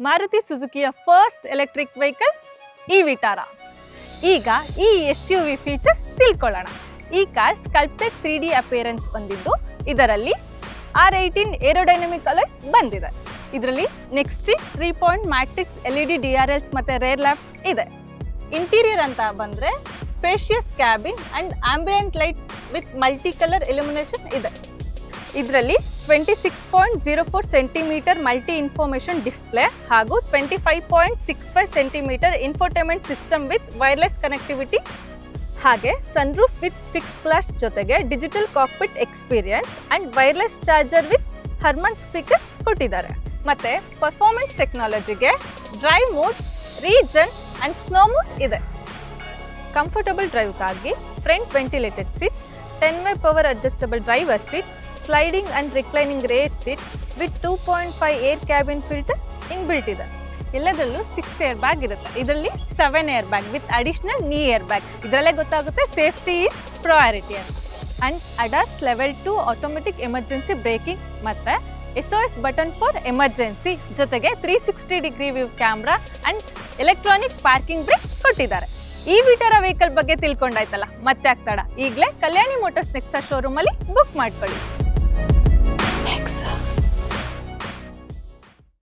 Maruti ಸುಜುಕಿಯ first electric vehicle ಈ Vitara. ಈಗ ಈ SUV ಫೀಚರ್ಸ್ ತಿಳ್ಕೊಳ್ಳೋಣ. ಈ ಕಾರ್ ಸ್ಕಲ್ಪ್ಟೆಡ್ 3D ಅಪಿಯರೆನ್ಸ್ ಹೊಂದಿದ್ದು ಇದರಲ್ಲಿ R18 ಏರೋಡೈನಮಿಕ್ ಅಲಾಯ್ಸ್ ಬಂದಿದೆ. ಇದರಲ್ಲಿ NEXTre 3 point matrix LED DRLs ಮತ್ತೆ ರೇರ್ ಲ್ಯಾಂಪ್ ಇದೆ. ಇಂಟೀರಿಯರ್ ಅಂತ ಬಂದ್ರೆ spacious cabin and ambient light with multi colour illumination ಇದೆ. ಇದರಲ್ಲಿ 26.04 ಸೆಂಟಿಮೀಟರ್ ಮಲ್ಟಿ ಇನ್ಫಾರ್ಮೇಷನ್ ಡಿಸ್ಪ್ಲೇ ಹಾಗೂ 25.65 centimetre infotainment system with wireless connectivity, ಹಾಗೆ ಸನ್ರೂಫ್ ವಿತ್ ಫಿಕ್ಸ್ ಗ್ಲಾಸ್ ಜೊತೆಗೆ digital cockpit experience and wireless charger with Harman speakers ಕೊಟ್ಟಿದ್ದಾರೆ. ಮತ್ತೆ performance ಟೆಕ್ನಾಲಜಿಗೆ drive mode, regen and snow mode ಇದೆ. Comfortable ಡ್ರೈವ್ಗಾಗಿ front ventilated seats, 10 way power adjustable driver seat, sliding and reclining rear seat with 2.5 air cabin filter inbuilt ಇದೆ. ಎಲ್ಲದರಲ್ಲೂ 6 air bag ಇರುತ್ತೆ. ಇದರಲ್ಲಿ 7 air bag with additional knee air bag. ಇದರಲ್ಲೇ ಗೊತ್ತಾಗುತ್ತೆ safety is priority ಅಂತ. And ADAS level 2 automatic emergency braking ಮತ್ತೆ SOS button for emergency ಜೊತೆಗೆ 360 degree view camera and electronic parking brake ಕೊಟ್ಟಿದ್ದಾರೆ. ಈ ವಿಟಾರ ವೆಹಿಕಲ್ ಬಗ್ಗೆ ತಿಳ್ಕೊಂಡಾಯ್ತಲ್ಲ, ಮತ್ತೆ ಆಗ್ತಾಡ ಈಗಲೇ ಕಲ್ಯಾಣಿ ಮೋಟಾರ್ಸ್ ನೆಕ್ಸಾ ಶೋರೂಮ್ ಅಲ್ಲಿ ಬುಕ್ ಮಾಡ್ಕೊಳ್ಳಿ.